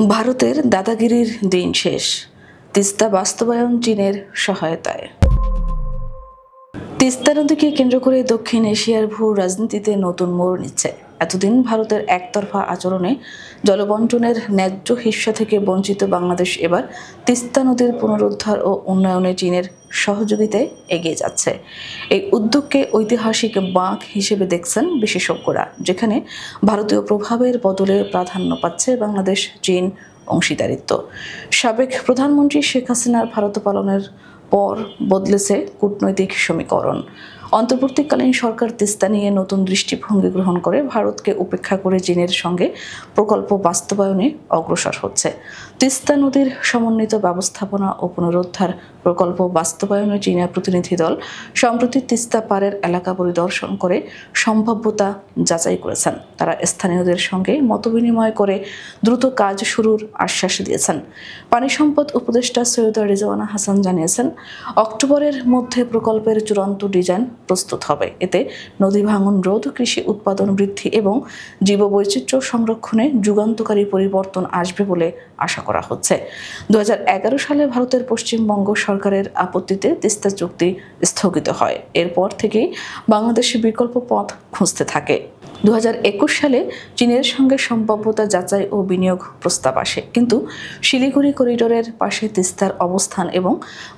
ভারতের দাদাগিরির দিন শেষ, তিস্তা বাস্তবায়ন চীনের সহায়তায়। তিস্তা নদীকে কেন্দ্র করে দক্ষিণ এশিয়ার ভূ রাজনীতিতে নতুন মোড় নিচ্ছে। এতদিন ভারতের একতরফা আচরণে জলবন্টনের ন্যায্য হিস্সা থেকে বঞ্চিত বাংলাদেশ এবার তিস্তা নদীর পুনরুদ্ধার ও উন্নয়নে চীনের সহযোগিতায় এগিয়ে যাচ্ছে। এই উদ্যোগকে ঐতিহাসিক বাঁক হিসেবে দেখছেন বিশেষজ্ঞরা, যেখানে ভারতীয় প্রভাবের বদলে প্রাধান্য পাচ্ছে বাংলাদেশ চীন অংশীদারিত্ব। সাবেক প্রধানমন্ত্রী শেখ হাসিনার ভারত পালনের পর বদলেছে কূটনৈতিক সমীকরণ। অন্তর্বর্তীকালীন সরকার তিস্তা নিয়ে নতুন দৃষ্টিভঙ্গি গ্রহণ করে ভারতকে উপেক্ষা করে চীনের সঙ্গে প্রকল্প বাস্তবায়নে অগ্রসর হচ্ছে। তিস্তা নদীর সমন্বিত ব্যবস্থাপনা ও পুনরুদ্ধার প্রকল্প বাস্তবায়নে চীনা প্রতিনিধি দল সম্প্রতি তিস্তা পাড়ের এলাকা পরিদর্শন করে সম্ভাব্যতা যাচাই করেছেন। তারা স্থানীয়দের সঙ্গে মতবিনিময় করে দ্রুত কাজ শুরুর আশ্বাস দিয়েছেন। পানি সম্পদ উপদেষ্টা সৈয়দ রিজওয়ানা হাসান জানিয়েছেন, অক্টোবরের মধ্যে প্রকল্পের চূড়ান্ত ডিজাইন প্রস্তুত হবে। এতে নদী ভাঙন রোধ, কৃষি উৎপাদন বৃদ্ধি এবং জীববৈচিত্র্য সংরক্ষণে যুগান্তকারী পরিবর্তন আসবে বলে আশা করা হচ্ছে। 2011 সালে ভারতের পশ্চিমবঙ্গ সরকারের আপত্তিতে তিস্তা চুক্তি স্থগিত হয়। এরপর থেকেই বাংলাদেশ বিকল্প পথ খুঁজতে থাকে। 2021 সালে চীনের সঙ্গে সম্ভাব্যতা যাচাই ও বিনিয়োগ প্রস্তাব আসে, কিন্তু শিলিগুড়ি করিডোরের পাশে তিস্তার অবস্থান এবং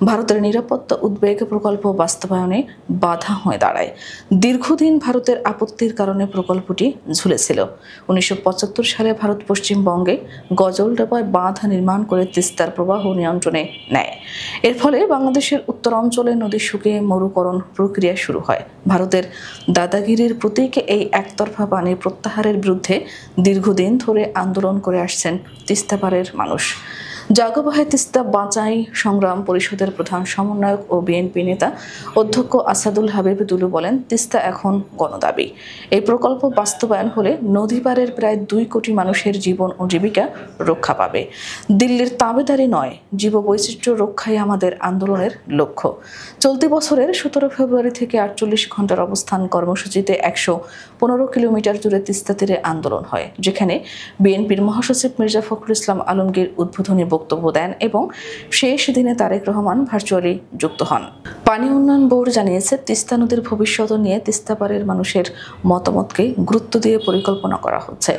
ভারতের নিরাপত্তা উদ্বেগ প্রকল্প বাস্তবায়নে বাধা হয়ে দাঁড়ায়। দীর্ঘদিন ভারতের আপত্তির কারণে প্রকল্পটি ঝুলেছিল। 1975 সালে ভারত পশ্চিমবঙ্গে গজলডোবায় বাঁধ নির্মাণ করে তিস্তার প্রবাহ নিয়ন্ত্রণে নেয়। এর ফলে বাংলাদেশের উত্তরাঞ্চলে নদী শুকিয়ে মরুকরণ প্রক্রিয়া শুরু হয়। ভারতের দাদাগিরির প্রতীক এই একতরফা পানি প্রত্যাহারের বিরুদ্ধে দীর্ঘদিন ধরে আন্দোলন করে আসছেন তিস্তা পাড়ের মানুষ। জাগবাহে তিস্তা বাঁচাই সংগ্রাম পরিষদের প্রধান সমন্বয়ক ও বিএনপি নেতা অধ্যক্ষ আসাদুল হাবিব দুলু বলেন, তিস্তা এখন গণদাবি। এই প্রকল্প বাস্তবায়ন হলে নদী পাড়ের প্রায় 2 কোটি মানুষের জীবন ও জীবিকা রক্ষা পাবে। দিল্লির তাবেদারি নয়, জীববৈচিত্র্য রক্ষাই আমাদের আন্দোলনের লক্ষ্য। চলতি বছরের 17 ফেব্রুয়ারি থেকে 48 ঘন্টার অবস্থান কর্মসূচিতে 115 কিলোমিটার জুড়ে তিস্তা তীরে আন্দোলন হয়, যেখানে বিএনপির মহাসচিব মির্জা ফখরুল ইসলাম আলমগীর উদ্বোধনী বক্তব্য দেন এবং শেষ দিনে তারেক রহমান ভার্চুয়ালি যুক্ত হন। পানি উন্নয়ন বোর্ড জানিয়েছে, তিস্তা নদীর ভবিষ্যৎ নিয়ে তিস্তা পাড়ের মানুষের মতামতকে গুরুত্ব দিয়ে পরিকল্পনা করা হচ্ছে।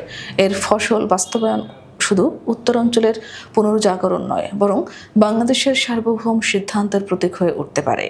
এর ফসল বাস্তবায়ন শুধু উত্তরাঞ্চলের পুনর্জাগরণ নয়, বরং বাংলাদেশের সার্বভৌম সিদ্ধান্তের প্রতীক হয়ে উঠতে পারে।